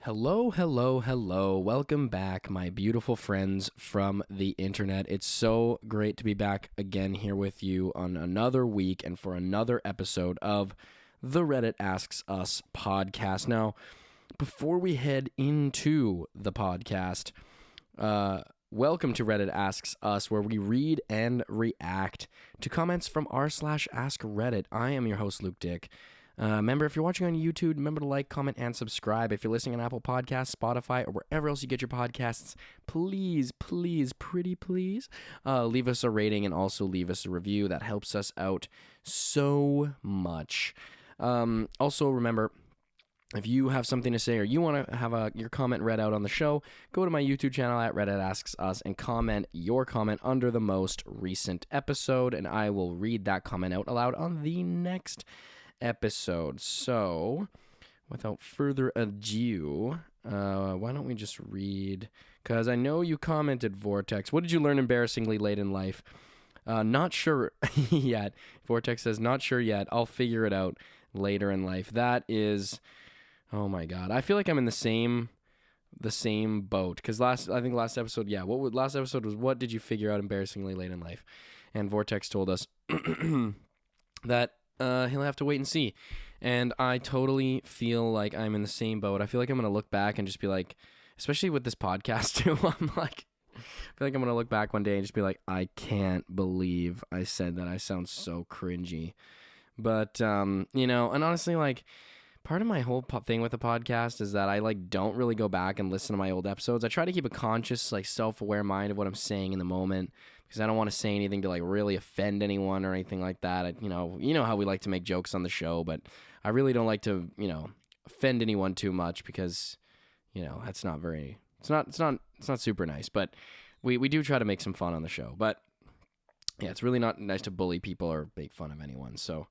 Hello, hello, hello. Welcome back, my beautiful friends from the internet. It's so great to be back again here with you on another week and for another episode of the Reddit Asks Us podcast. Now, before we head into the podcast, welcome to Reddit Asks Us, where we read and react to comments from r/Askreddit. I am your host, Luke Dick. Remember, if you're watching on YouTube, remember to like, comment, and subscribe. If you're listening on Apple Podcasts, Spotify, or wherever else you get your podcasts, please, pretty please, leave us a rating and also leave us a review. That helps us out so much. Also, remember, if you have something to say or you want to have your comment read out on the show, go to my YouTube channel at Reddit Asks Us and comment your comment under the most recent episode, and I will read that comment out aloud on the next episode. So, without further ado, why don't we just read? Because I know you commented, Vortex. What did you learn embarrassingly late in life? Not sure yet. Vortex says, not sure yet. I'll figure it out later in life. That is, oh my god. I feel like I'm in the same boat. Because last episode, last episode was, what did you figure out embarrassingly late in life? And Vortex told us that he'll have to wait and see. And I totally feel like I'm in the same boat. I feel like I'm going to look back and just be like, especially with this podcast too, I feel like I'm going to look back one day and just be like, I can't believe I said that. I sound so cringy. But, and honestly, like, part of my whole thing with the podcast is that I, don't really go back and listen to my old episodes. I try to keep a conscious, self-aware mind of what I'm saying in the moment, because I don't want to say anything to, really offend anyone or anything like that. You know how we like to make jokes on the show, but I really don't like to, offend anyone too much because, that's not very, it's not super nice, but we do try to make some fun on the show. But, yeah, it's really not nice to bully people or make fun of anyone. So,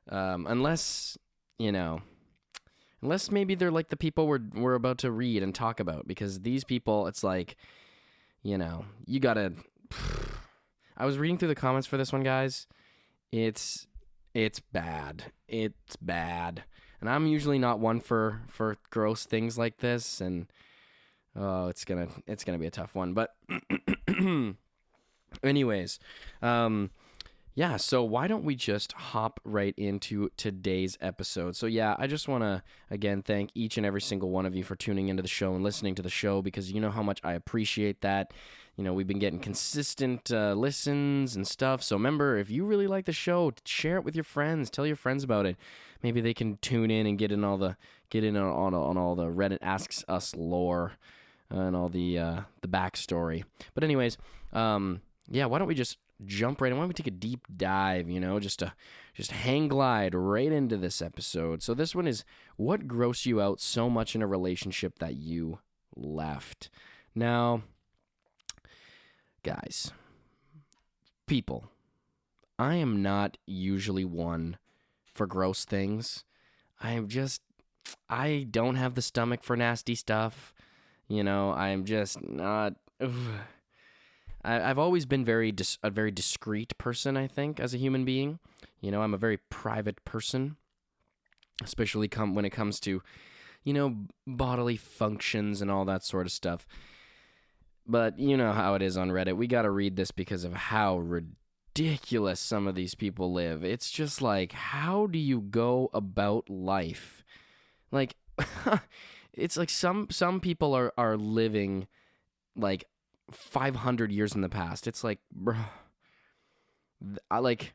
unless maybe they're like the people we're about to read and talk about, because these people, it's like, you gotta. I was reading through the comments for this one, guys. It's bad. It's bad. And I'm usually not one for gross things like this, and it's gonna be a tough one. But anyways, yeah, so why don't we just hop right into today's episode? So yeah, I just want to, again, thank each and every single one of you for tuning into the show and listening to the show, because you know how much I appreciate that. We've been getting consistent listens and stuff. So remember, if you really like the show, share it with your friends. Tell your friends about it. Maybe they can tune in and get in on all the Reddit Asks Us lore and all the backstory. But anyways, yeah, why don't we just jump right in? Why don't we take a deep dive, just hang glide right into this episode. So this one is, what grossed you out so much in a relationship that you left? Now, guys, people, I am not usually one for gross things. I don't have the stomach for nasty stuff. I'm just not. I've always been a very discreet person, I think, as a human being. I'm a very private person, especially when it comes to, bodily functions and all that sort of stuff. But you know how it is on Reddit. We got to read this because of how ridiculous some of these people live. It's just like, how do you go about life? Like, it's like some people are living, 500 years in the past. It's like, bro, I like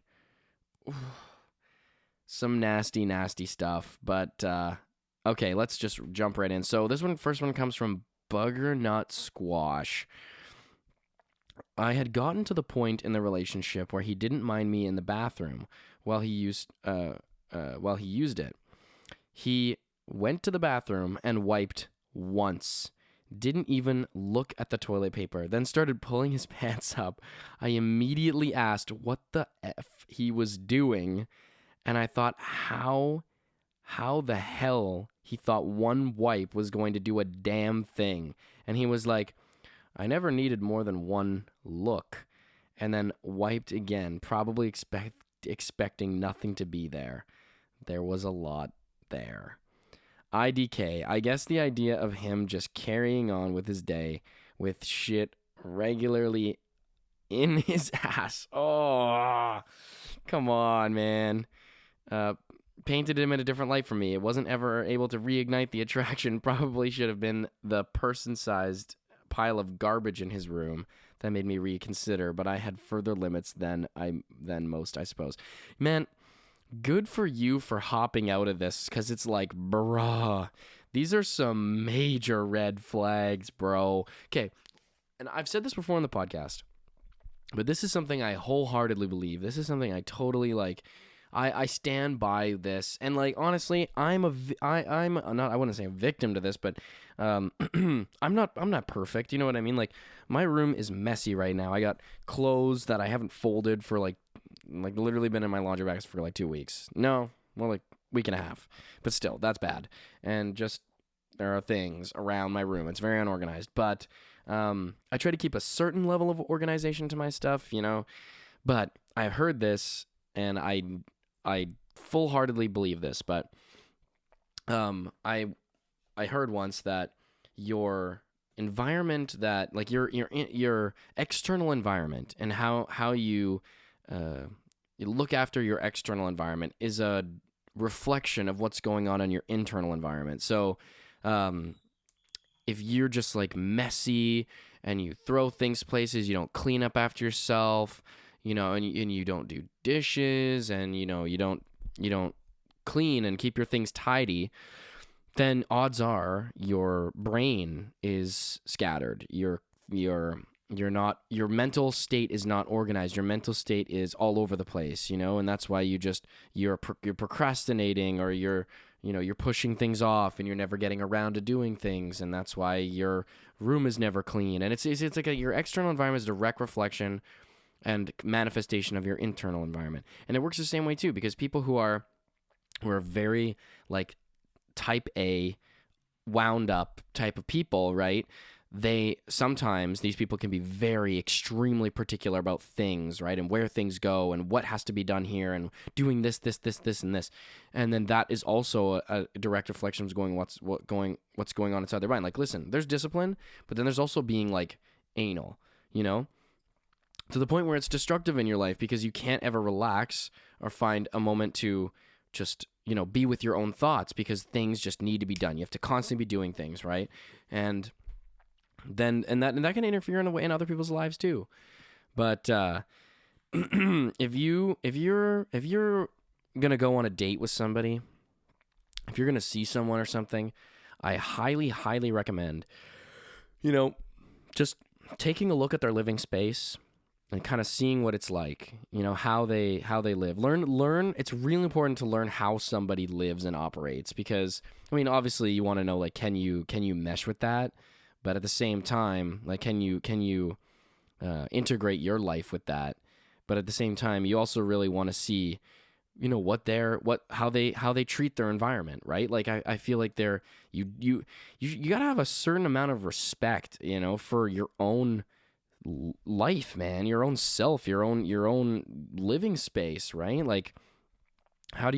some nasty stuff. But okay, let's just jump right in. So this first one comes from Buggernut Squash. I had gotten to the point in the relationship where he didn't mind me in the bathroom while he used it. He went to the bathroom and wiped once. Didn't even look at the toilet paper, then started pulling his pants up. I immediately asked what the F he was doing, and I thought how the hell he thought one wipe was going to do a damn thing. And he was like, I never needed more than one look, and then wiped again, probably expecting nothing to be there. There was a lot there. IDK. I guess the idea of him just carrying on with his day with shit regularly in his ass. Oh, come on, man. Painted him in a different light for me. It wasn't ever able to reignite the attraction. Probably should have been the person-sized pile of garbage in his room that made me reconsider, but I had further limits than most, I suppose. Man, good for you for hopping out of this, because it's like, bruh, these are some major red flags, bro. Okay, and I've said this before on the podcast, but this is something I wholeheartedly believe. This is something I totally like. I stand by this, and like honestly, I'm not, I wouldn't say a victim to this, but I'm not perfect. You know what I mean? Like my room is messy right now. I got clothes that I haven't folded for like literally been in my laundry bags for like 2 weeks. No, well, like week and a half, but still that's bad. And just there are things around my room. It's very unorganized, but I try to keep a certain level of organization to my stuff, you know. But I heard this, and I full-heartedly believe this, but I heard once that your environment, that like your external environment, and how you look after your external environment is a reflection of what's going on in your internal environment. So if you're just like messy and you throw things places, you don't clean up after yourself, you know, and you don't do dishes, and you know you don't clean and keep your things tidy, then odds are your brain is scattered. Your mental state is not organized. Your mental state is all over the place, you know, and that's why you're procrastinating, or you're pushing things off, and you're never getting around to doing things, and that's why your room is never clean. And it's like your external environment is a direct reflection and manifestation of your internal environment. And it works the same way too, because people who are very like type A, wound up type of people, right? These people can be very extremely particular about things, right? And where things go, and what has to be done here, and doing this, and this. And then that is also a direct reflection of what's going on inside their mind. Like, listen, there's discipline, but then there's also being like anal, you know? To the point where it's destructive in your life, because you can't ever relax or find a moment to just, you know, be with your own thoughts, because things just need to be done. You have to constantly be doing things, right? And that can interfere in other people's lives too. But if you're gonna go on a date with somebody, if you're gonna see someone or something, I highly recommend, you know, just taking a look at their living space and kind of seeing what it's like, you know, how they live. Learn. It's really important to learn how somebody lives and operates, because I mean, obviously you want to know, like, can you mesh with that? But at the same time, like, can you integrate your life with that? But at the same time, you also really want to see, you know, how they treat their environment, right? Like, I feel like you gotta have a certain amount of respect, you know, for your own life, man, your own self, your own living space, right? Like, how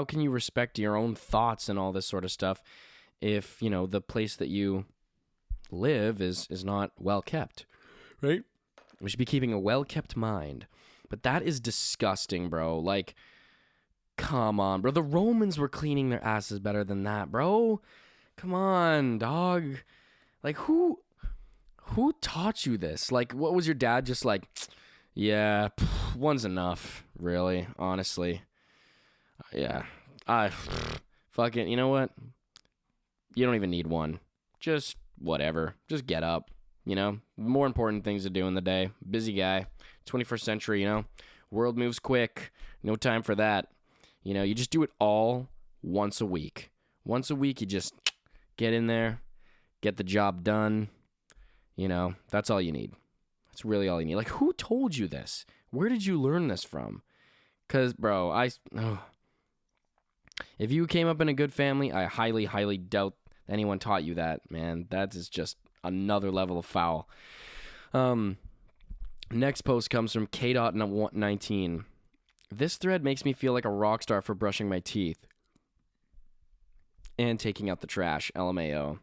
can you respect your own thoughts and all this sort of stuff if, you know, the place that you live is not well kept, right? We should be keeping a well kept mind. But that is disgusting, bro. Like, come on, bro. The Romans were cleaning their asses better than that, bro. Come on, dog. Like, who taught you this? Like, what was your dad just like, yeah, one's enough, really, honestly. Yeah. Fucking, you know what? You don't even need one. Just whatever. Just get up, you know? More important things to do in the day. Busy guy. 21st century, you know? World moves quick. No time for that. You know, you just do it all once a week. Once a week, you just get in there, get the job done. You know, that's all you need. That's really all you need. Like, who told you this? Where did you learn this from? Because, bro, if you came up in a good family, I highly doubt anyone taught you that, man. That is just another level of foul. Next post comes from K.19. This thread makes me feel like a rock star for brushing my teeth. and taking out the trash. LMAO.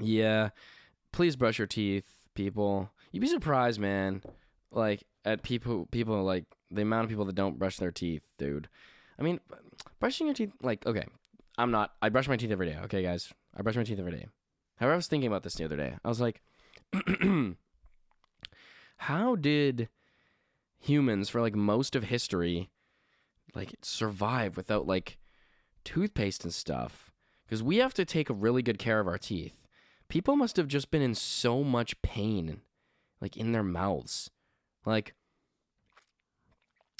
Yeah, please brush your teeth, people. You'd be surprised, man. Like at people like the amount of people that don't brush their teeth, dude. I mean, brushing your teeth, like, okay, I brush my teeth every day. Okay, guys, I brush my teeth every day. However, I was thinking about this the other day. I was like, how did humans for like most of history like survive without like toothpaste and stuff? Because we have to take a really good care of our teeth. People must have just been in so much pain, like in their mouths. Like,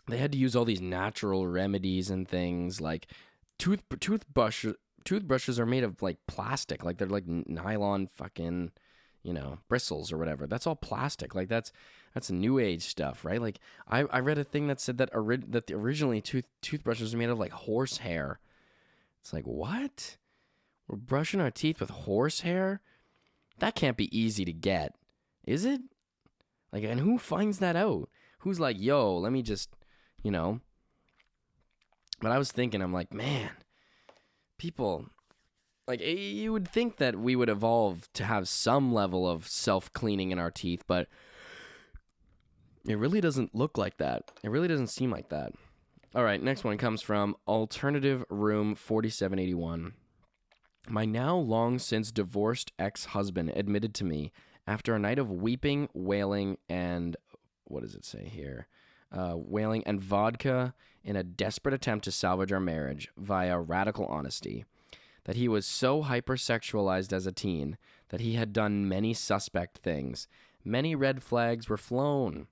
they had to use all these natural remedies and things. Like, toothbrushes are made of like plastic. Like, they're like nylon fucking, bristles or whatever. That's all plastic. Like, that's new age stuff, right? Like, I read a thing that said that originally toothbrushes are made of like horse hair. It's like, what? We're brushing our teeth with horse hair? That can't be easy to get, is it? Like, and who finds that out? Who's like, yo, let me just, But I was thinking, I'm like, man, people, like, you would think that we would evolve to have some level of self-cleaning in our teeth, but it really doesn't look like that. It really doesn't seem like that. All right, next one comes from Alternative Room 4781. My now long since divorced ex-husband admitted to me after a night of weeping, wailing, and what does it say here? Wailing and vodka in a desperate attempt to salvage our marriage via radical honesty, that he was so hypersexualized as a teen that he had done many suspect things. Many red flags were flown.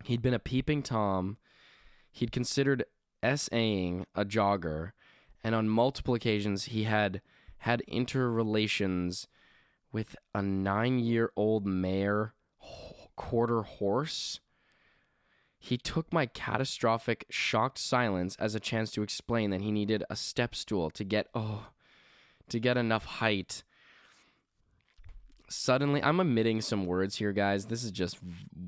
He'd been a peeping Tom. He'd considered SAing a jogger, and on multiple occasions he had interrelations with a 9-year-old mare quarter horse. He took my catastrophic, shocked silence as a chance to explain that he needed a step stool to get enough height. Suddenly, I'm omitting some words here, guys. This is just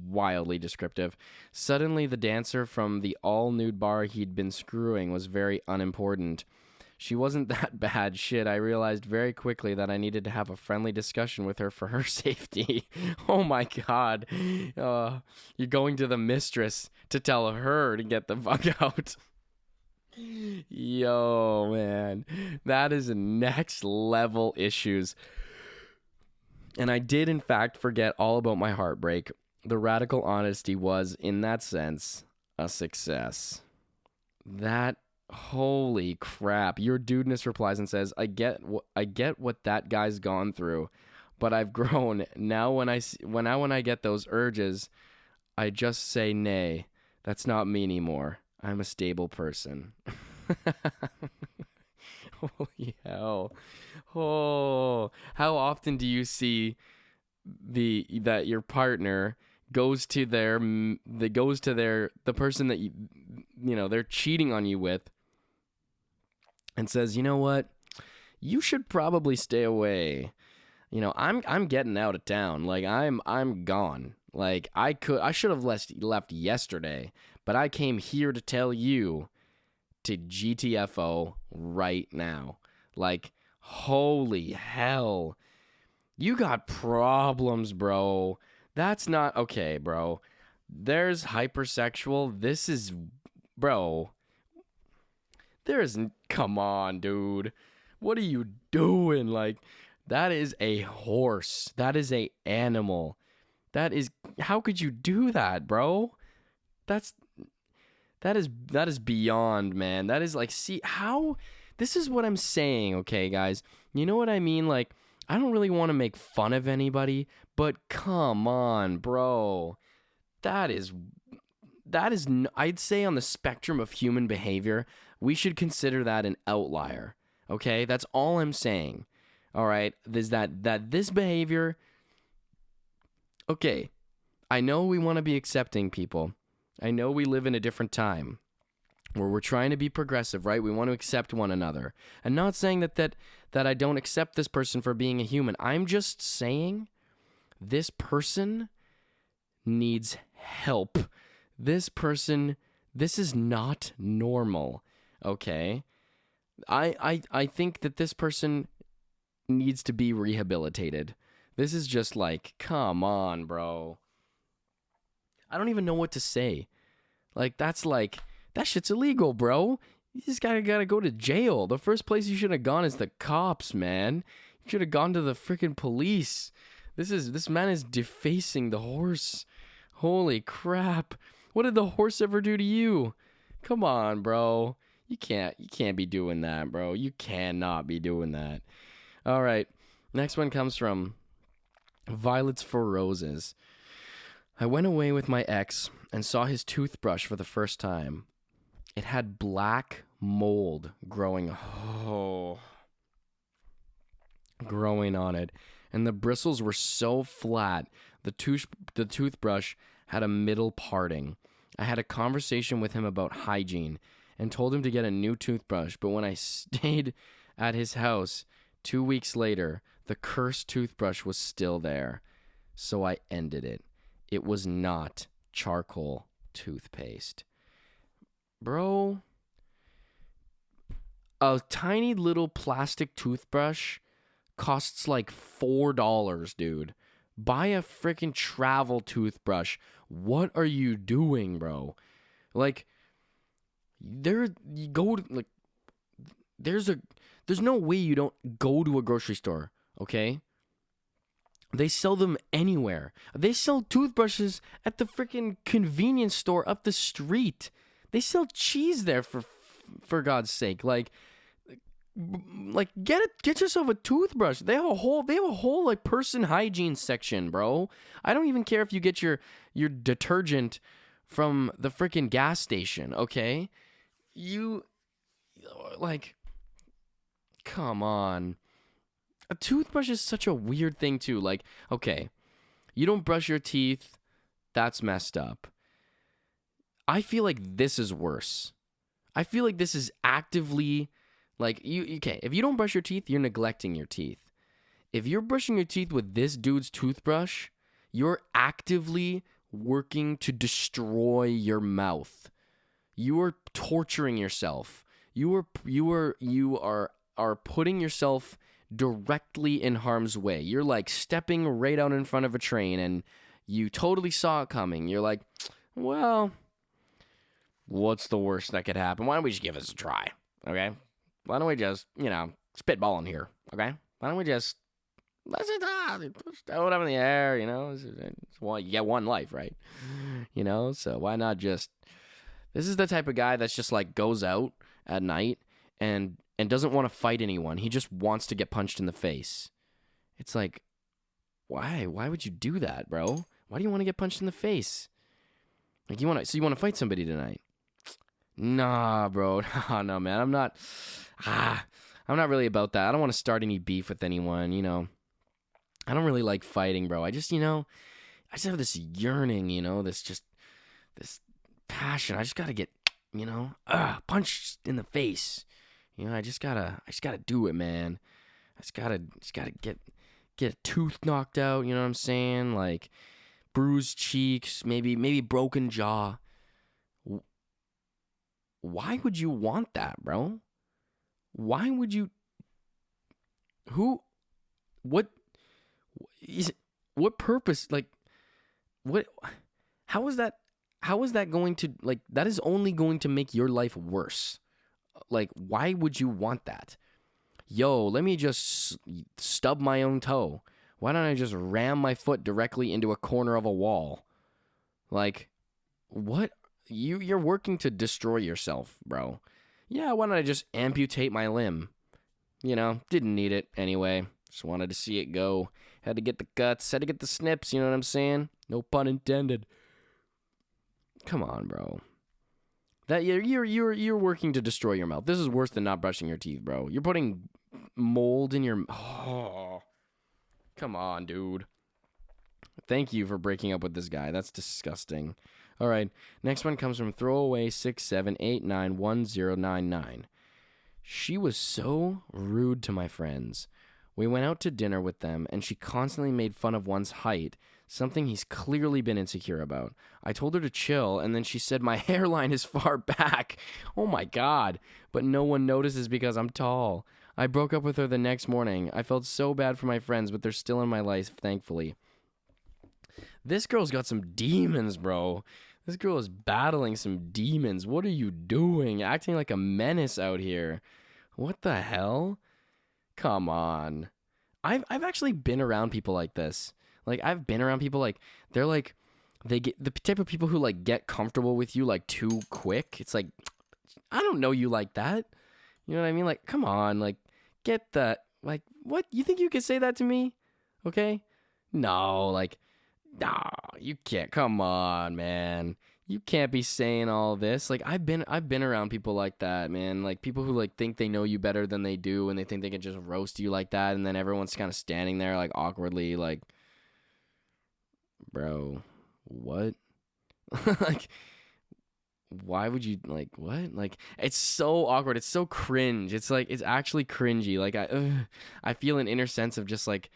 wildly descriptive. Suddenly, the dancer from the all-nude bar he'd been screwing was very unimportant. She wasn't that bad. Shit, I realized very quickly that I needed to have a friendly discussion with her for her safety. Oh my God. You're going to the mistress to tell her to get the fuck out. Yo, man. That is next level issues. And I did, in fact, forget all about my heartbreak. The radical honesty was, in that sense, a success. Holy crap. Your dudeness replies and says, I get what that guy's gone through, but I've grown. Now when I get those urges, I just say nay. That's not me anymore. I'm a stable person. Holy hell. Oh, how often do you see that your partner goes to the person that they're cheating on you with and says, you know what, you should probably stay away. I'm getting out of town. Like, I'm gone. Like, I should have left yesterday, but I came here to tell you to GTFO right now. Like, holy hell. You got problems, bro. That's not okay, bro. There's hypersexual. This is, bro. Come on, dude. What are you doing? Like, that is a horse. That is a animal. How could you do that, bro? That is beyond, man. That is like, see how, this is what I'm saying, okay, guys? You know what I mean? Like, I don't really want to make fun of anybody, but come on, bro. That is, I'd say on the spectrum of human behavior, we should consider that an outlier, okay? That's all I'm saying, all right? Is that this behavior, okay, I know we want to be accepting people. I know we live in a different time where we're trying to be progressive, right? We want to accept one another. And not saying that I don't accept this person for being a human. I'm just saying this person needs help. This is not normal, okay? I think that this person needs to be rehabilitated. This is just like, come on, bro. I don't even know what to say. That shit's illegal, bro. You just gotta go to jail. The first place you should have gone is the cops, man. You should have gone to the freaking police. This man is defacing the horse. Holy crap. What did the horse ever do to you? Come on, bro. You can't be doing that, bro. You cannot be doing that. All right. Next one comes from Violets for Roses. I went away with my ex and saw his toothbrush for the first time. It had black mold growing on it, and the bristles were so flat. The toothbrush had a middle parting. I had a conversation with him about hygiene and told him to get a new toothbrush, but when I stayed at his house 2 weeks later, the cursed toothbrush was still there, so I ended it. It was not charcoal toothpaste. Bro, a tiny little plastic toothbrush costs like $4, dude. Buy a freaking travel toothbrush. What are you doing, bro? There's no way you don't go to a grocery store, okay? They sell them anywhere. They sell toothbrushes at the freaking convenience store up the street. They sell cheese there for God's sake. Get yourself a toothbrush. They have a whole like person hygiene section, bro. I don't even care if you get your detergent from the freaking gas station, okay? Come on. A toothbrush is such a weird thing too. Okay, you don't brush your teeth, that's messed up. I feel like this is worse. I feel like this is actively, if you don't brush your teeth, you're neglecting your teeth. If you're brushing your teeth with this dude's toothbrush, you're actively working to destroy your mouth. You are torturing yourself. You are putting yourself directly in harm's way. You're like stepping right out in front of a train and you totally saw it coming. You're like, well, what's the worst that could happen? Why don't we just give this a try? Okay? Why don't we just, spitball in here? Okay? Why don't we just, let's just throw it up in the air, you get one life, right? So why not just, this is the type of guy that's just goes out at night and doesn't want to fight anyone. He just wants to get punched in the face. It's like, why? Why would you do that, bro? Why do you want to get punched in the face? You want to fight somebody tonight? Nah, bro. No, man. I'm not really about that. I don't want to start any beef with anyone, I don't really like fighting, bro. I just have this yearning, this passion. I just got to get, punched in the face. I just gotta do it, man. I just gotta get a tooth knocked out, you know what I'm saying? Bruised cheeks, maybe broken jaw. Why would you want that, bro? Why would you? What purpose? What? How is that going to, that is only going to make your life worse. Why would you want that? Yo, let me just stub my own toe. Why don't I just ram my foot directly into a corner of a wall? What? You're working to destroy yourself, bro. Yeah, why don't I just amputate my limb? Didn't need it anyway. Just wanted to see it go. Had to get the guts, had to get the snips, you know what I'm saying? No pun intended. Come on, bro. That you're working to destroy your mouth. This is worse than not brushing your teeth, bro. You're putting mold in your. Oh, come on, dude. Thank you for breaking up with this guy. That's disgusting. All right, next one comes from throwaway67891099. She was so rude to my friends. We went out to dinner with them, and she constantly made fun of one's height, something he's clearly been insecure about. I told her to chill, and then she said my hairline is far back. Oh my God. But no one notices because I'm tall. I broke up with her the next morning. I felt so bad for my friends, but they're still in my life, thankfully. This girl's got some demons, bro. This girl is battling some demons. What are you doing? Acting like a menace out here. What the hell? Come on. I've actually been around people like this. Like, I've been around people like, they're like, they get the type of people who like get comfortable with you like too quick. It's like, I don't know you like that. You know what I mean? Like, come on, like, get that. Like, what? You think you could say that to me? Okay? No, like, nah, you can't. Come on, man. You can't be saying all this. Like, I've been around people like that, man. Like, people who like think they know you better than they do, and they think they can just roast you like that, and then everyone's kind of standing there like awkwardly, like, bro, what? Like, why would you, like, what? Like, it's so awkward. It's so cringe. It's like, it's actually cringy. Like, I feel an inner sense of just like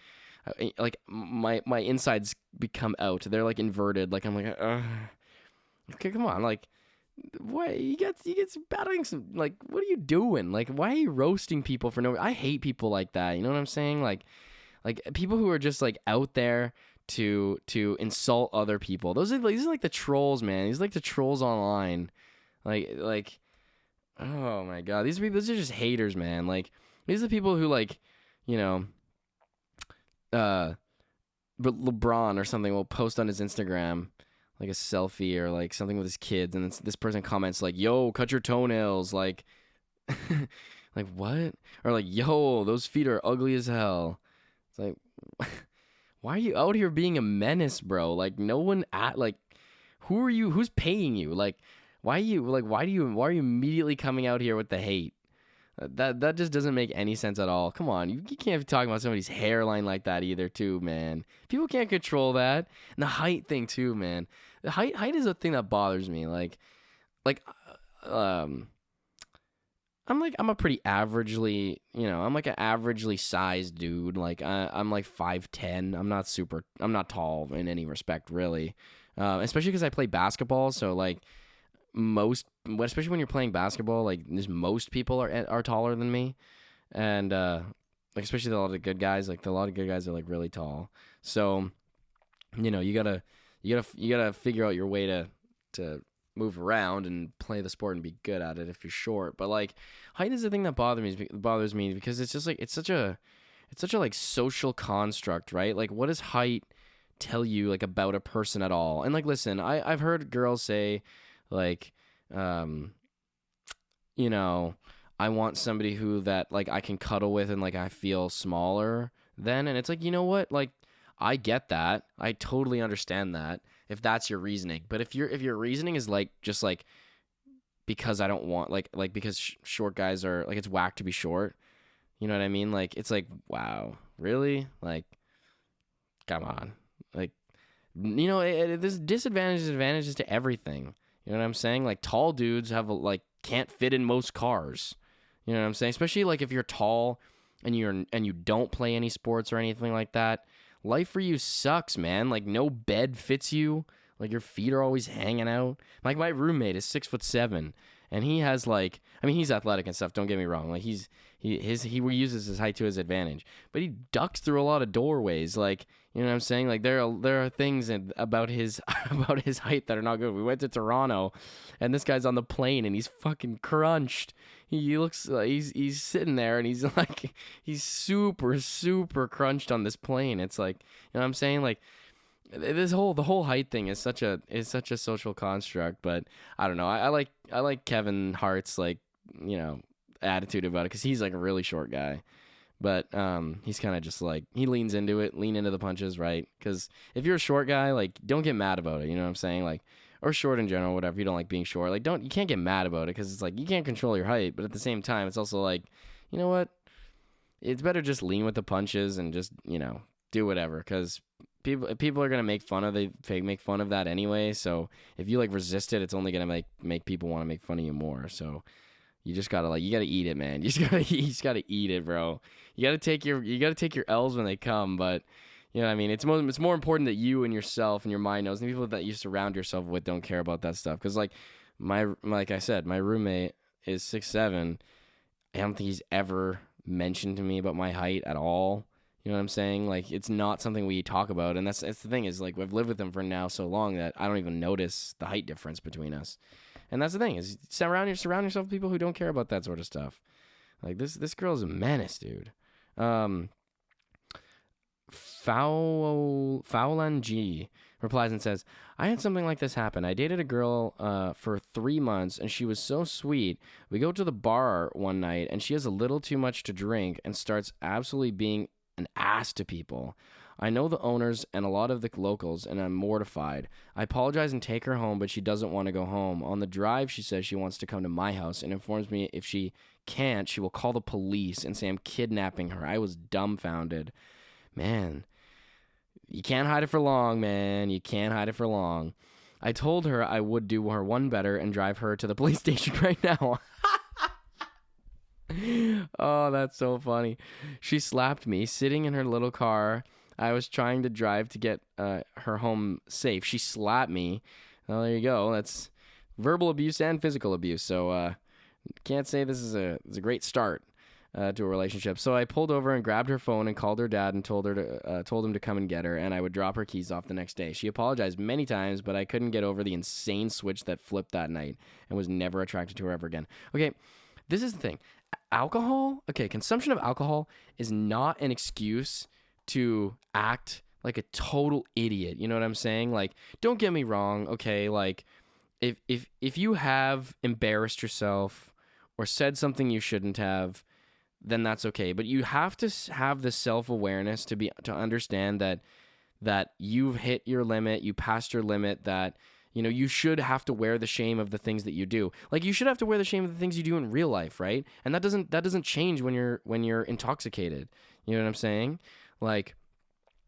my insides become out. They're like inverted. Like, I'm like, okay, come on. Like, what? You get battling some, like, what are you doing? Like, why are you roasting people for no, I hate people like that. You know what I'm saying? Like people who are just like out there to insult other people. These are like the trolls, man. These are like the trolls online. Like, oh my God, these are just haters, man. Like, these are the people who, like, you know, but LeBron or something will post on his Instagram like a selfie or like something with his kids, and this person comments like, "Yo, cut your toenails," like, like what? Or like, "Yo, those feet are ugly as hell." It's like, why are you out here being a menace, bro? Like, no one like, who are you? Who's paying you? Like, why are you immediately coming out here with the hate? That just doesn't make any sense at all. Come on, you can't be talking about somebody's hairline like that either, too, man. People can't control that. And the height thing too, man. The height is a thing that bothers me. I'm a pretty averagely, I'm like an averagely sized dude. Like, I'm like 5'10". I'm not tall in any respect, really. Especially because I play basketball, so like, especially when you're playing basketball, like, most people are taller than me, and like, especially a lot of the good guys. Like, a lot of good guys are like really tall. So, you gotta figure out your way to move around and play the sport and be good at it if you're short. But like, height is the thing that bothers me because it's just like it's such a like social construct, right? Like, what does height tell you like about a person at all? And like, listen, I've heard girls say, like, I want somebody who that like I can cuddle with and like I feel smaller than. And it's like, you know what? Like, I get that. I totally understand that if that's your reasoning. But if your reasoning is like just like because I don't want like because short guys are like, it's whack to be short. You know what I mean? Like, it's like, wow, really? Like, come on. Like, there's disadvantages and advantages to everything. You know what I'm saying? Like, tall dudes can't fit in most cars. You know what I'm saying? Especially like if you're tall and you don't play any sports or anything like that. Life for you sucks, man. Like, no bed fits you. Like, your feet are always hanging out. Like, my roommate is 6'7", and he has like, I mean, he's athletic and stuff. Don't get me wrong. Like, he uses his height to his advantage, but he ducks through a lot of doorways. Like, you know what I'm saying? Like, there are things about his height that are not good. We went to Toronto, and this guy's on the plane, and he's fucking crunched. He looks like he's sitting there, and he's like, he's super, super crunched on this plane. It's like, you know what I'm saying? Like, the whole height thing is such a social construct. But I don't know. I like Kevin Hart's, like, attitude about it, because he's like a really short guy. But he's kind of just like, he leans into it, lean into the punches, right? Because if you're a short guy, like, don't get mad about it. You know what I'm saying? Like, or short in general, whatever. You don't like being short. Like, you can't get mad about it, because it's like, you can't control your height. But at the same time, it's also like, you know what? It's better just lean with the punches and just, do whatever. Because people are gonna make fun of that anyway. So if you like resist it, it's only gonna make people want to make fun of you more. So, You just gotta you gotta eat it, man. You just gotta eat it, bro. You gotta take your L's when they come, but you know what I mean. It's more important that you and yourself and your mind knows, and the people that you surround yourself with don't care about that stuff. Because like I said, my roommate is 6'7". I don't think he's ever mentioned to me about my height at all. You know what I'm saying? Like, it's not something we talk about, and that's the thing is, like, I've lived with him for now so long that I don't even notice the height difference between us. And that's the thing is, surround yourself with people who don't care about that sort of stuff. Like, this girl's a menace, dude. Faulan G replies and says, I had something like this happen. I dated a girl for 3 months, and she was so sweet. We go to the bar one night, and she has a little too much to drink and starts absolutely being an ass to people. I know the owners and a lot of the locals, and I'm mortified. I apologize and take her home, but she doesn't want to go home. On the drive, she says she wants to come to my house and informs me if she can't, she will call the police and say I'm kidnapping her. I was dumbfounded. Man, you can't hide it for long, man. You can't hide it for long. I told her I would do her one better and drive her to the police station right now. Oh, that's so funny. She slapped me sitting in her little car. I was trying to drive to get her home safe. She slapped me. Well, there you go. That's verbal abuse and physical abuse. So can't say this is a great start to a relationship. So I pulled over and grabbed her phone and called her dad and told him to come and get her, and I would drop her keys off the next day. She apologized many times, but I couldn't get over the insane switch that flipped that night and was never attracted to her ever again. Okay, this is the thing. Consumption of alcohol is not an excuse to act like a total idiot. You know what I'm saying? Like, don't get me wrong, okay? Like, if you have embarrassed yourself or said something you shouldn't have, then that's okay. But you have to have the self-awareness to understand that you've hit your limit, you passed your limit, that you know, you should have to wear the shame of the things that you do. Like, you should have to wear the shame of the things you do in real life, right? And that doesn't change when you're intoxicated. You know what I'm saying? Like,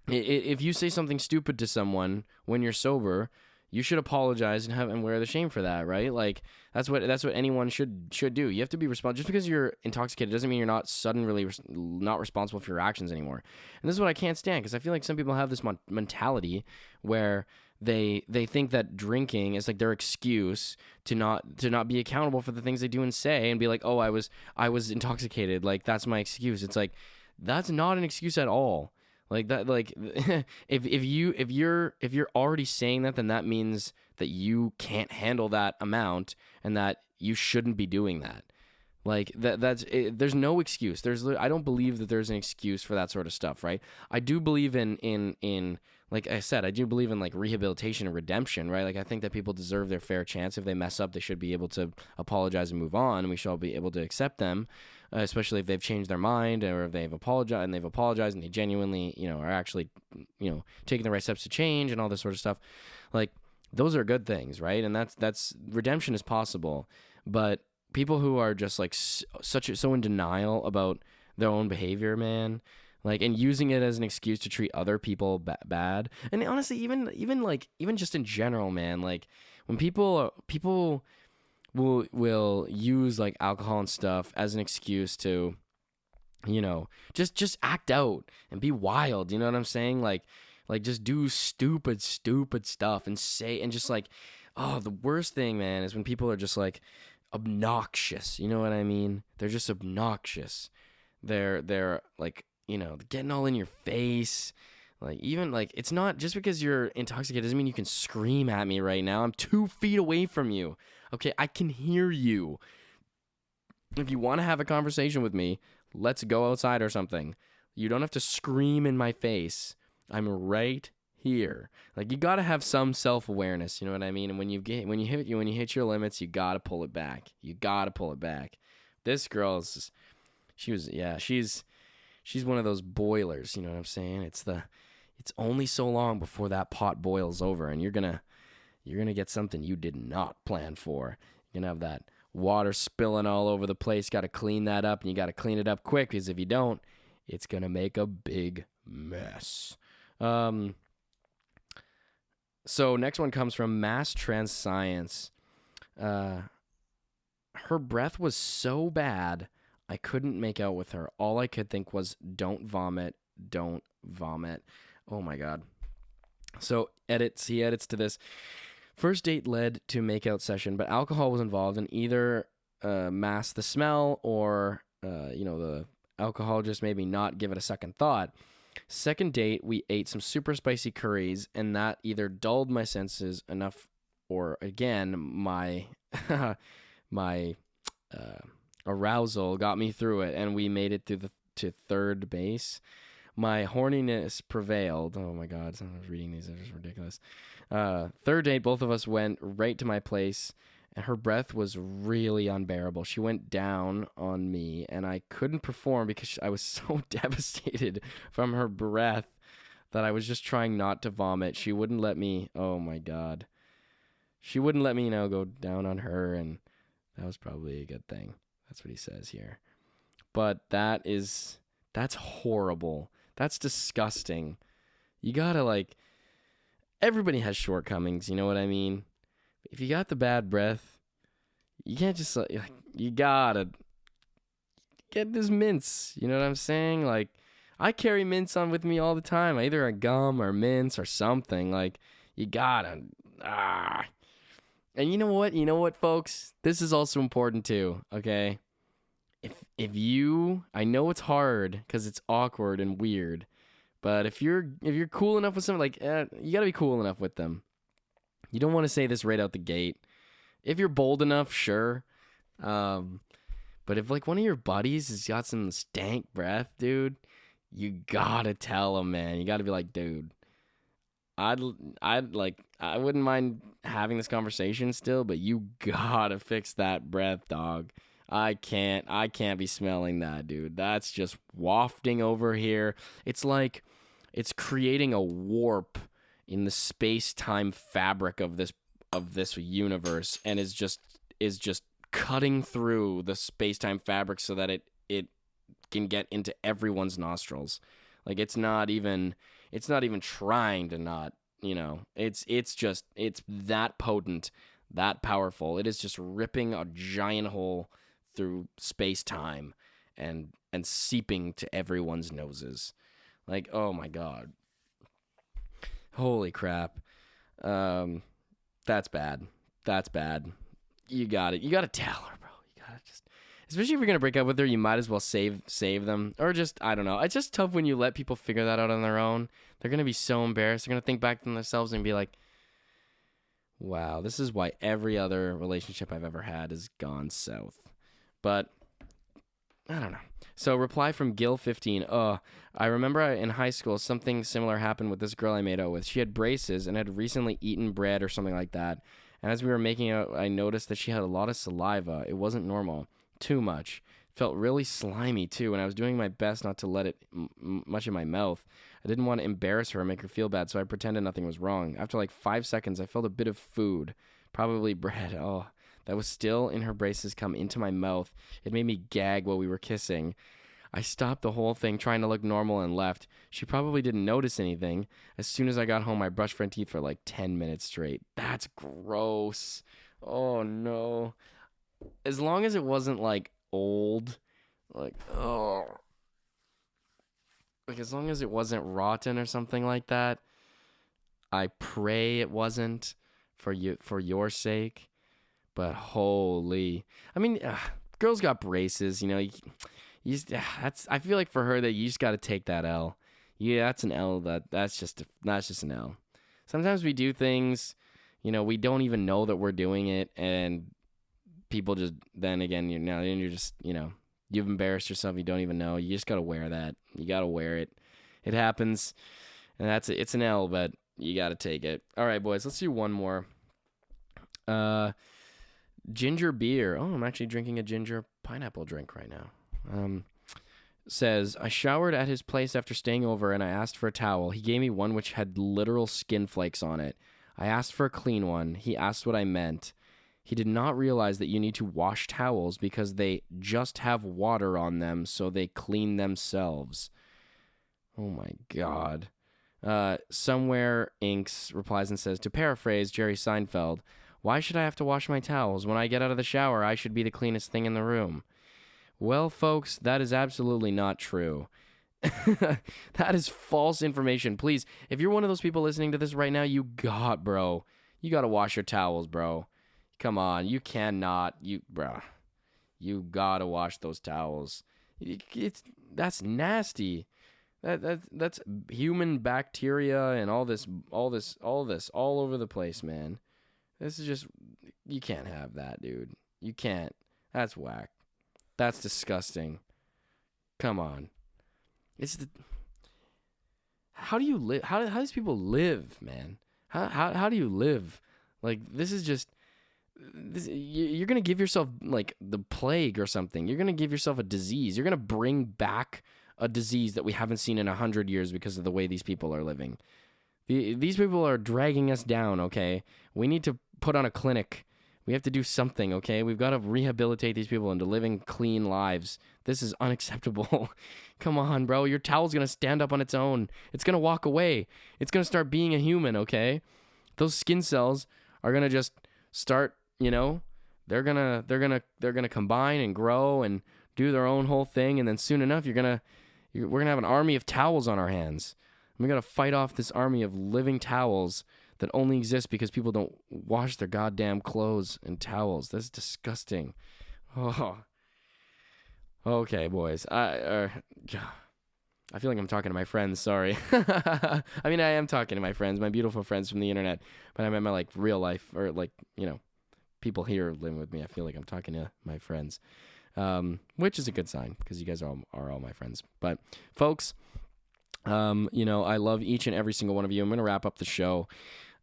if you say something stupid to someone when you're sober, you should apologize and wear the shame for that, right? Like, that's what anyone should do. You have to be responsible. Just because you're intoxicated doesn't mean you're not suddenly not responsible for your actions anymore. And this is what I can't stand, because I feel like some people have this mentality where they think that drinking is like their excuse to not be accountable for the things they do and say, and be like, oh, I was intoxicated, like that's my excuse. It's like, that's not an excuse at all. Like that, like if you're already saying that, then that means that you can't handle that amount and that you shouldn't be doing that. Like that's it, there's no excuse. I don't believe that there's an excuse for that sort of stuff, right? I do believe in like I said, I do believe in like rehabilitation and redemption, right? Like, I think that people deserve their fair chance. If they mess up, they should be able to apologize and move on, and we should all be able to accept them, especially if they've changed their mind, or if they've apologized and they genuinely, you know, are actually, you know, taking the right steps to change and all this sort of stuff. Like, those are good things, right? And that's redemption is possible. But people who are just like so in denial about their own behavior, man, like, and using it as an excuse to treat other people bad. And honestly, even just in general, man, like, when people will use like alcohol and stuff as an excuse to, you know, just act out and be wild, you know what I'm saying? Like just do stupid stuff and say, and just like, oh, the worst thing, man, is when people are just like obnoxious, you know what I mean? They're just obnoxious. They're like, you know, getting all in your face. Like, even like, it's not just because you're intoxicated doesn't mean you can scream at me right now. I'm 2 feet away from you. Okay, I can hear you. If you want to have a conversation with me, let's go outside or something. You don't have to scream in my face. I'm right here. Like, you got to have some self-awareness, you know what I mean? And when you hit your limits, you got to pull it back. You got to pull it back. This girl's she's one of those boilers, you know what I'm saying? It's only so long before that pot boils over, and you're gonna get something you did not plan for. You're gonna have that water spilling all over the place. Got to clean that up, and you got to clean it up quick, because if you don't, it's gonna make a big mess. So next one comes from Mass Trans Science. her breath was so bad, I couldn't make out with her. All I could think was, don't vomit, don't vomit. Oh my God. So he edits to this. First date led to makeout session, but alcohol was involved and either masked the smell or, the alcohol just made me not give it a second thought. Second date, we ate some super spicy curries, and that either dulled my senses enough or, again, my my arousal got me through it, and we made it to third base. My horniness prevailed. Oh my God, I was reading these, they're just ridiculous. Third date, both of us went right to my place, and her breath was really unbearable. She went down on me, and I couldn't perform because I was so devastated from her breath that I was just trying not to vomit. She wouldn't let me, oh my God. She wouldn't let me, go down on her, and that was probably a good thing. That's what he says here. But that's horrible. That's disgusting. You gotta, everybody has shortcomings, you know what I mean? If you got the bad breath, you can't just, you gotta get this mints, you know what I'm saying? I carry mints on with me all the time, either a gum or mints or something, you gotta, And you know what, folks? This is also important too, okay? If you, I know it's hard because it's awkward and weird, but if you're cool enough with someone, you gotta be cool enough with them. You don't want to say this right out the gate. If you're bold enough, sure. But if one of your buddies has got some stank breath, dude, you gotta tell him, man. You gotta be like, dude, I wouldn't mind having this conversation still, but you gotta fix that breath, dog. I can't be smelling that, dude. That's just wafting over here. It's it's creating a warp in the space-time fabric of this universe, and is just cutting through the space-time fabric so that it can get into everyone's nostrils. It's not even trying to not, it's that potent, that powerful. It is just ripping a giant hole through space-time and seeping to everyone's noses. Oh my God. Holy crap. That's bad. That's bad. You got to tell her, bro. You got to just, especially if you're going to break up with her, you might as well save them. Or just, I don't know. It's just tough when you let people figure that out on their own. They're going to be so embarrassed. They're going to think back to themselves and be like, wow, this is why every other relationship I've ever had has gone south. But I don't know. So reply from Gil15. I remember in high school something similar happened with this girl I made out with. She had braces and had recently eaten bread or something like that. And as we were making out, I noticed that she had a lot of saliva. It wasn't normal. Too much. Felt really slimy too, and I was doing my best not to let it much in my mouth. I didn't want to embarrass her or make her feel bad, so I pretended nothing was wrong. After 5 seconds, I felt a bit of food, probably bread. Oh, that was still in her braces come into my mouth. It made me gag while we were kissing. I stopped the whole thing, trying to look normal, and left. She probably didn't notice anything. As soon as I got home, I brushed front teeth for 10 minutes straight. That's gross. Oh, no. As long as it wasn't, old, as long as it wasn't rotten or something like that, I pray it wasn't for your sake. But holy, I mean, girls got braces, I feel like for her that you just got to take that L. Yeah, that's an L. That's just an L. Sometimes we do things, we don't even know that we're doing it, and people just, then again, you're just, you've embarrassed yourself. You don't even know. You just got to wear that. You got to wear it. It happens, and it's an L, but you got to take it. All right, boys, let's do one more. Ginger beer. Oh, I'm actually drinking a ginger pineapple drink right now. Says, I showered at his place after staying over and I asked for a towel. He gave me one which had literal skin flakes on it. I asked for a clean one. He asked what I meant. He did not realize that you need to wash towels because they just have water on them, so they clean themselves. Oh my God. Somewhere Inks replies and says, to paraphrase Jerry Seinfeld, Why should I have to wash my towels? When I get out of the shower, I should be the cleanest thing in the room. Well, folks, that is absolutely not true. That is false information. Please, if you're one of those people listening to this right now, you got to wash your towels, bro. Come on, you cannot, bro. You got to wash those towels. That's nasty. That's human bacteria and all this all over the place, man. This is just, you can't have that, dude. You can't. That's whack. That's disgusting. Come on. How do you live? How does people live, man? How do you live? Like, this is just, you're going to give yourself like the plague or something. You're going to give yourself a disease. You're going to bring back a disease that we haven't seen in 100 years because of the way these people are living. These people are dragging us down, okay? We need to put on a clinic. We have to do something, okay? We've got to rehabilitate these people into living clean lives. This is unacceptable. Come on, bro. Your towel's going to stand up on its own. It's going to walk away. It's going to start being a human, okay? Those skin cells are going to just start, they're going to combine and grow and do their own whole thing, and then soon enough we're going to have an army of towels on our hands. We got to fight off this army of living towels that only exist because people don't wash their goddamn clothes and towels. That's disgusting. Oh. Okay, boys. I feel like I'm talking to my friends. Sorry. I mean, I am talking to my friends, my beautiful friends from the internet, but I meant my like real life, or like, people here living with me. I feel like I'm talking to my friends, which is a good sign because you guys are all my friends. But folks, I love each and every single one of you. I'm going to wrap up the show.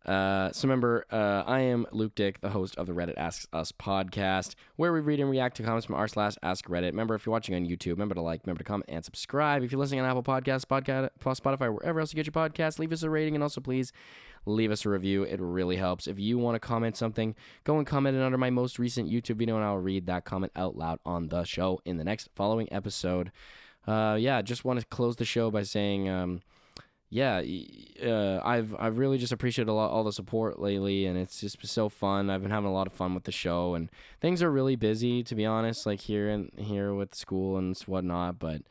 So remember, I am Luke Dick, the host of the Reddit Asks Us podcast, where we read and react to comments from r/AskReddit. Remember, if you're watching on YouTube, remember to like, remember to comment, and subscribe. If you're listening on Apple Podcasts, Spotify, wherever else you get your podcasts, leave us a rating, and also please leave us a review. It really helps. If you want to comment something, go and comment it under my most recent YouTube video, and I'll read that comment out loud on the show in the next following episode. Just want to close the show by saying, I've really just appreciated all the support lately, and it's just so fun. I've been having a lot of fun with the show, and things are really busy, to be honest, like here with school and whatnot. But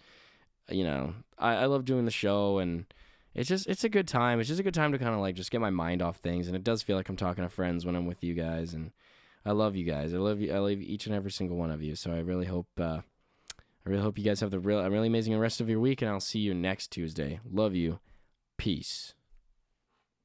I love doing the show, and it's a good time. It's just a good time to kind of like just get my mind off things, and it does feel like I'm talking to friends when I'm with you guys, and I love you guys. I love each and every single one of you. So I really hope you guys have a really amazing rest of your week, and I'll see you next Tuesday. Love you. Peace.